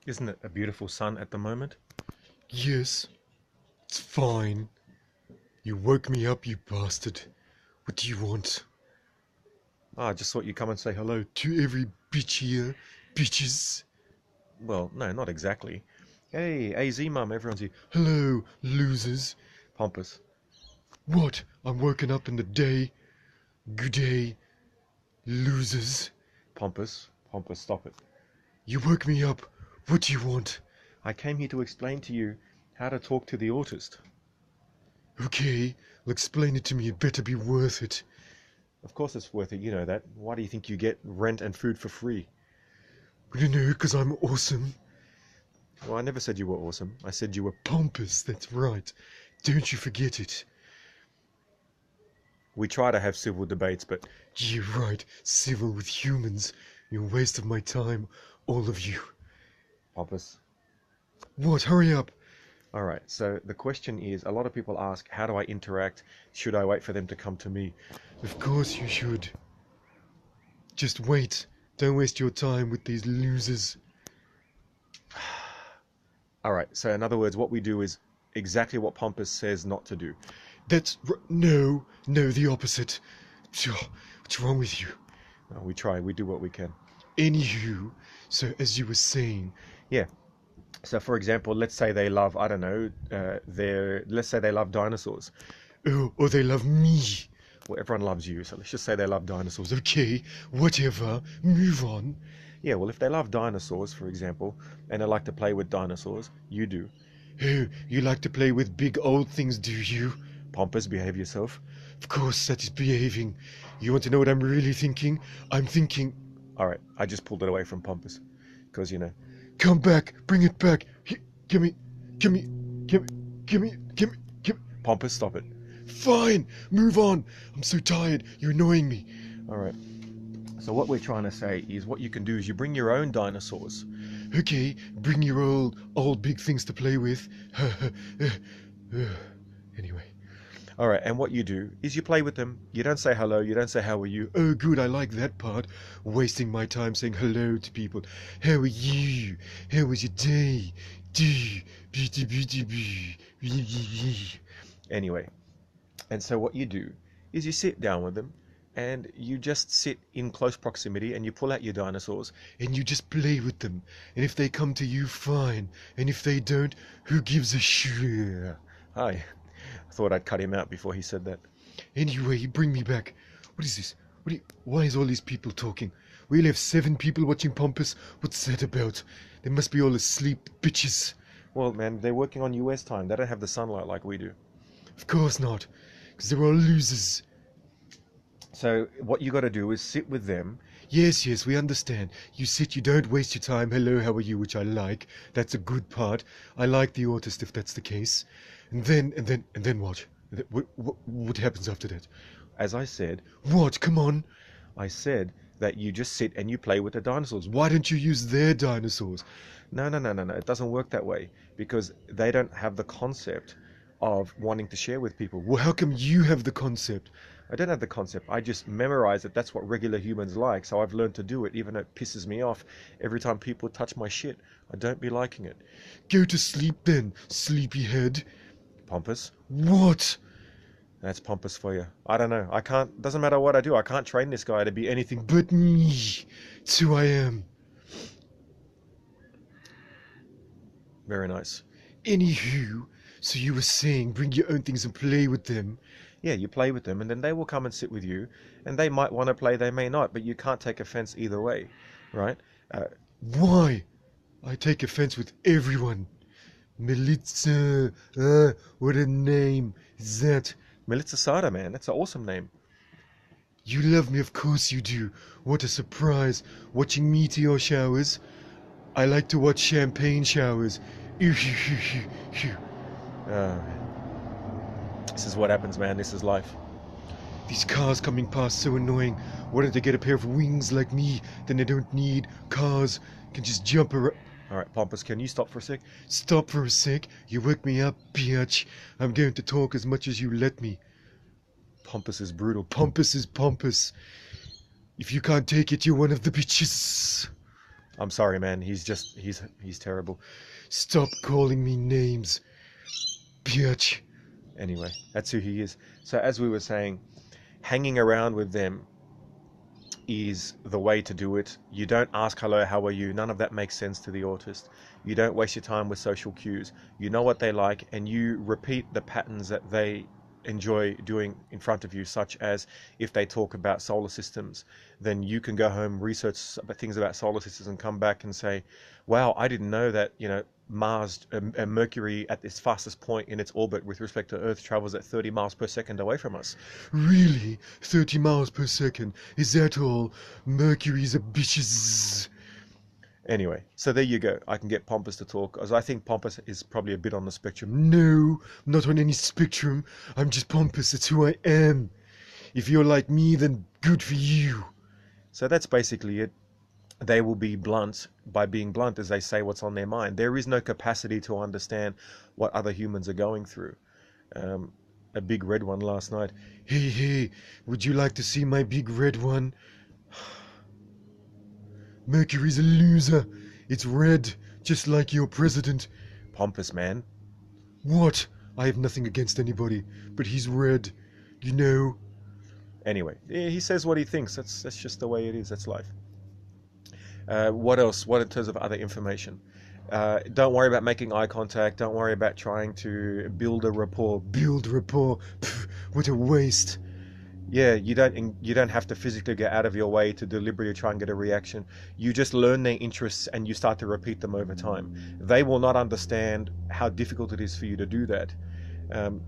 Isn't it a beautiful sun at the moment? Yes, it's fine. You woke me up, you bastard. What do you want? I just thought you'd come and say hello. To every bitch here, bitches. Well, no, not exactly. Hey, AZ Mum, everyone's here. Hello, losers. Pompous. What? I'm woken up in the day. Good day, losers. Pompous. Pompous, stop it. You woke me up. What do you want? I came here to explain to you how to talk to the autist. Okay, well explain it to me. It better be worth it. Of course it's worth it, you know that. Why do you think you get rent and food for free? I don't know, because I'm awesome. Well, I never said you were awesome. I said you were Pompous, that's right. Don't you forget it. We try to have civil debates, but You're right, civil with humans. You're a waste of my time, all of you. pompous. What? Hurry up. All right, so the question is, a lot of people ask, how do I interact? Should I wait for them to come to me? Of course you should. Just wait. Don't waste your time with these losers. All right, so in other words, what we do is exactly what Pompous says not to do. No, the opposite. What's wrong with you? We try, we do what we can. Anywho, so as you were saying, Yeah. So for example, let's say they love, I don't know, let's say they love dinosaurs. oh, or they love me. Well, everyone loves you, so let's just say they love dinosaurs. Okay, whatever, move on. Yeah, well, if they love dinosaurs, for example, and they like to play with dinosaurs, you do. Oh, you like to play with big old things, do you? Pompous, behave yourself. Of course, that is behaving. You want to know what I'm really thinking? I'm thinking... All right, I just pulled it away from Pompous, because, you know. Come back, bring it back. Give me. Pompous, stop it. Fine, move on. I'm so tired, you're annoying me. All right. So what we're trying to say is what you can do is you bring your own dinosaurs. Okay, bring your old big things to play with. Anyway. All right, and what you do is you play with them. You don't say hello, you don't say how are you. Oh, good, I like that part. Wasting my time saying hello to people. How are you? How was your day? Anyway, and so what you do is you sit down with them and you just sit in close proximity and you pull out your dinosaurs. And you just play with them. And if they come to you, fine. And if they don't, who gives a shit? Hi. I thought I'd cut him out before he said that. Anyway, bring me back. What is this? Why is all these people talking? We only have 7 people watching Pompous. What's that about? They must be all asleep, bitches. Well, man, they're working on US time. They don't have the sunlight like we do. Of course not, because they're all losers. So what you got to do is sit with them. Yes, we understand. You sit, you don't waste your time. Hello, how are you? Which I like. That's a good part. I like the autist if that's the case. And then what? What happens after that? As I said, What? Come on. I said that you just sit and you play with the dinosaurs. Why don't you use their dinosaurs? No. It doesn't work that way because they don't have the concept of wanting to share with people. Well, how come you have the concept? I don't have the concept. I just memorize it. That's what regular humans like. So I've learned to do it, even though it pisses me off every time people touch my shit. I don't be liking it. Go to sleep then, sleepyhead. Pompous. What? That's pompous for you. I don't know. I can't. Doesn't matter what I do. I can't train this guy to be anything. But me. It's who I am. Very nice. Anywho, so you were saying bring your own things and play with them. Yeah, you play with them, and then they will come and sit with you, and they might want to play, they may not, but you can't take offense either way, right? Why? I take offense with everyone. Melitza. What a name is that? Melitza Sada, man, that's an awesome name. You love me, of course you do. What a surprise. Watching meteor showers. I like to watch champagne showers. This is what happens, man. This is life. These cars coming past so annoying. Why don't they get a pair of wings like me? Then they don't need cars. Can just jump around. All right, Pompous, can you stop for a sec? Stop for a sec. You woke me up, bitch. I'm going to talk as much as you let me. Pompous is brutal. Pompous is pompous. If you can't take it, you're one of the bitches. I'm sorry, man. He's terrible. Stop calling me names, bitch. Anyway, that's who he is. So as we were saying, hanging around with them is the way to do it. You don't ask hello, how are you? None of that makes sense to the autist. You don't waste your time with social cues. You know what they like, and you repeat the patterns that they enjoy doing in front of you, such as if they talk about solar systems, then you can go home, research things about solar systems, and come back and say, wow, I didn't know that, Mars, Mercury at its fastest point in its orbit with respect to Earth travels at 30 miles per second away from us. Really? 30 miles per second? Is that all? Mercury's a bitches. Anyway, so there you go. I can get Pompous to talk, as I think Pompous is probably a bit on the spectrum. No, I'm not on any spectrum. I'm just pompous. That's who I am. If you're like me, then good for you. So that's basically it. They will be blunt by being blunt as they say what's on their mind. There is no capacity to understand what other humans are going through. A big red one last night. Hey, would you like to see my big red one? Mercury's a loser. It's red, just like your president. Pompous, man. What? I have nothing against anybody, but he's red, you know. Anyway, he says what he thinks. That's just the way it is. That's life. What else? What in terms of other information? Don't worry about making eye contact. Don't worry about trying to build a rapport. Build rapport? Pff, what a waste. Yeah, you don't have to physically get out of your way to deliberately try and get a reaction. You just learn their interests and you start to repeat them over time. They will not understand how difficult it is for you to do that.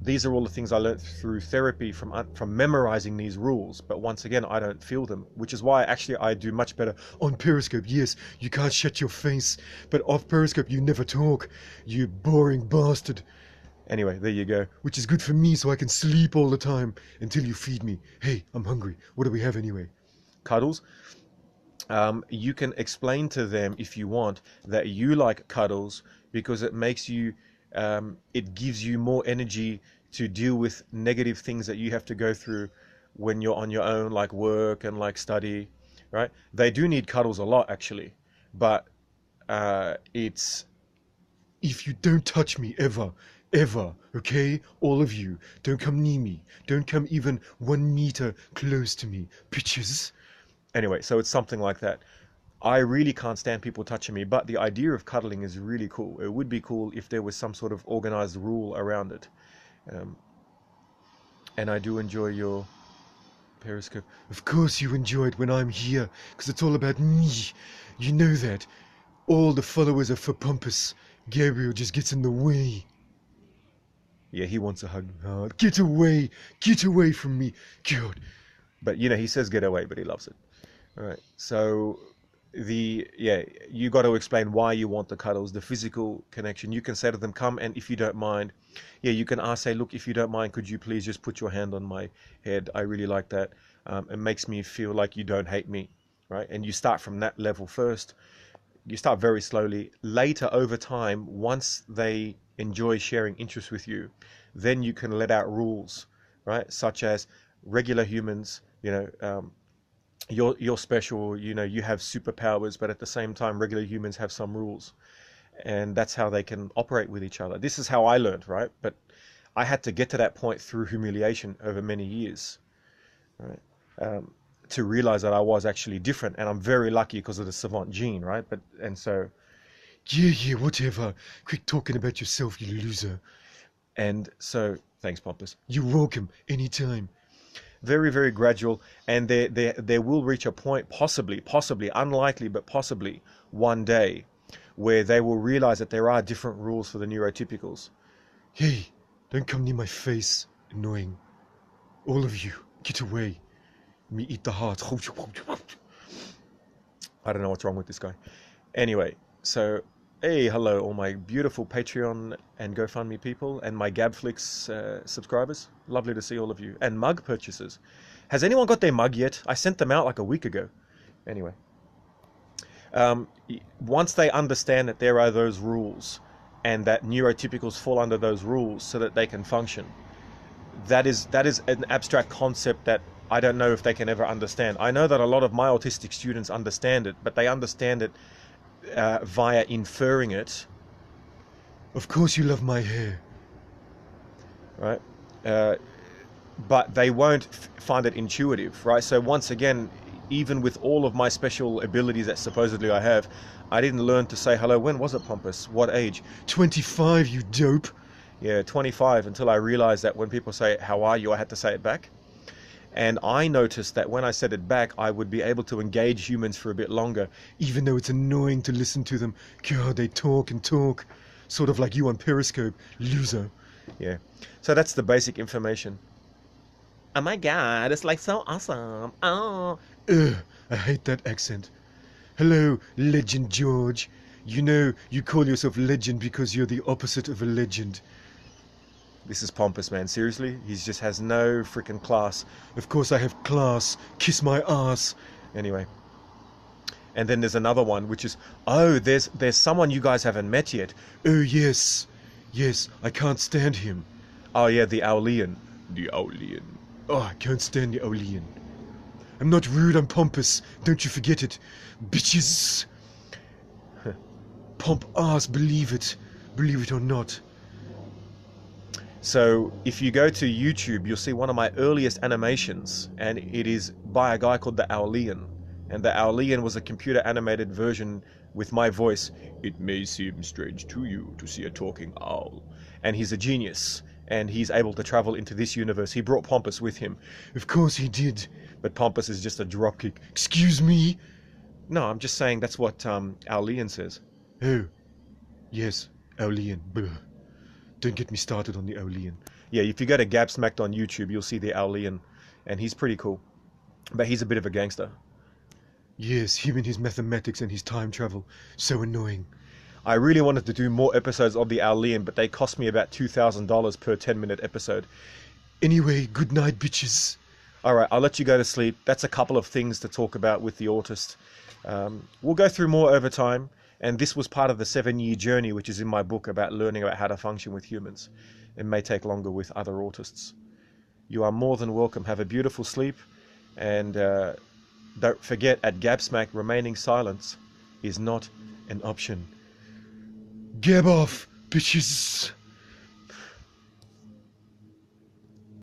These are all the things I learned through therapy from memorizing these rules. But once again, I don't feel them, which is why actually I do much better on Periscope. Yes, you can't shut your face, but off Periscope you never talk. You boring bastard. Anyway, there you go. Which is good for me, so I can sleep all the time until you feed me. Hey, I'm hungry. What do we have anyway? Cuddles. You can explain to them if you want that you like cuddles because it makes you, it gives you more energy to deal with negative things that you have to go through when you're on your own, like work and like study, right? They do need cuddles a lot actually, but it's... If you don't touch me ever, okay? All of you, don't come near me. Don't come even 1 meter close to me, bitches. Anyway, so it's something like that. I really can't stand people touching me, but the idea of cuddling is really cool. It would be cool if there was some sort of organized rule around it. And I do enjoy your Periscope. Of course you enjoy it when I'm here, because it's all about me. You know that. All the followers are for Pompous. Gabriel just gets in the way. Yeah, he wants a hug. Oh, get away from me. God. But he says get away, but he loves it. All right. So you got to explain why you want the cuddles, the physical connection. You can say to them, come, and if you don't mind, you can say, look, if you don't mind, could you please just put your hand on my head? I really like that. It makes me feel like you don't hate me, right? And you start from that level first. You start very slowly. Later, over time, once they enjoy sharing interests with you, then you can let out rules, right? Such as regular humans, you're special, you have superpowers, but at the same time, regular humans have some rules. And that's how they can operate with each other. This is how I learned, right? But I had to get to that point through humiliation over many years, right? To realize that I was actually different, and I'm very lucky because of the savant gene, right? Yeah, whatever. Quit talking about yourself, you loser. And so, thanks, Pompous. You're welcome, anytime. Very, very gradual, and there will reach a point, possibly, unlikely, but possibly one day, where they will realize that there are different rules for the neurotypicals. Hey, don't come near my face. Annoying. All of you, get away. Me eat the heart. I don't know what's wrong with this guy. Anyway, so, hey, hello, all my beautiful Patreon and GoFundMe people and my Gabflix subscribers. Lovely to see all of you. And mug purchasers. Has anyone got their mug yet? I sent them out like a week ago. Anyway. Once they understand that there are those rules and that neurotypicals fall under those rules so that they can function, that is an abstract concept that I don't know if they can ever understand. I know that a lot of my autistic students understand it, but they understand it via inferring it, Of course you love my hair. right? Uh, but they won't find it intuitive, right? So once again, even with all of my special abilities that supposedly I have, I didn't learn to say hello. When was it, Pompous? What age? 25, you dope. Yeah, 25, until I realized that when people say, how are you? I had to say it back. And I noticed that when I said it back, I would be able to engage humans for a bit longer. Even though it's annoying to listen to them. God, they talk and talk. Sort of like you on Periscope, loser. Yeah. So that's the basic information. Oh my God, it's like so awesome. Oh. Ugh, I hate that accent. Hello, Legend George. You know, you call yourself legend because you're the opposite of a legend. This is Pompous, man. Seriously? He just has no freaking class. Of course I have class. Kiss my ass. Anyway. And then there's another one, which is, oh, there's someone you guys haven't met yet. Oh, yes. Yes, I can't stand him. Oh, yeah, the Aulian. The Aulian. Oh, I can't stand the Aulian. I'm not rude, I'm pompous. Don't you forget it. Bitches. Pomp ass, believe it. Believe it or not. So if you go to YouTube, you'll see one of my earliest animations, and it is by a guy called the Aulian. And the Aulian was a computer animated version with my voice. It may seem strange to you to see a talking owl. And he's a genius, and he's able to travel into this universe. He brought Pompous with him. Of course he did. But Pompous is just a dropkick. Excuse me? No, I'm just saying that's what Aulian says. Oh. Yes, Aulian. Buh. Don't get me started on the Aulian. Yeah, if you go to Gabsmacked on YouTube, you'll see the Aulian, and he's pretty cool. But he's a bit of a gangster. Yes, him and his mathematics and his time travel. So annoying. I really wanted to do more episodes of the Aulian, but they cost me about $2,000 per 10-minute episode. Anyway, good night, bitches. Alright, I'll let you go to sleep. That's a couple of things to talk about with the Autist. We'll go through more over time, and this was part of the 7-year journey, which is in my book, about learning about how to function with humans. It may take longer with other autists. You are more than welcome. Have a beautiful sleep, and don't forget, at Gabsmack, remaining silence is not an option. Gab off, bitches.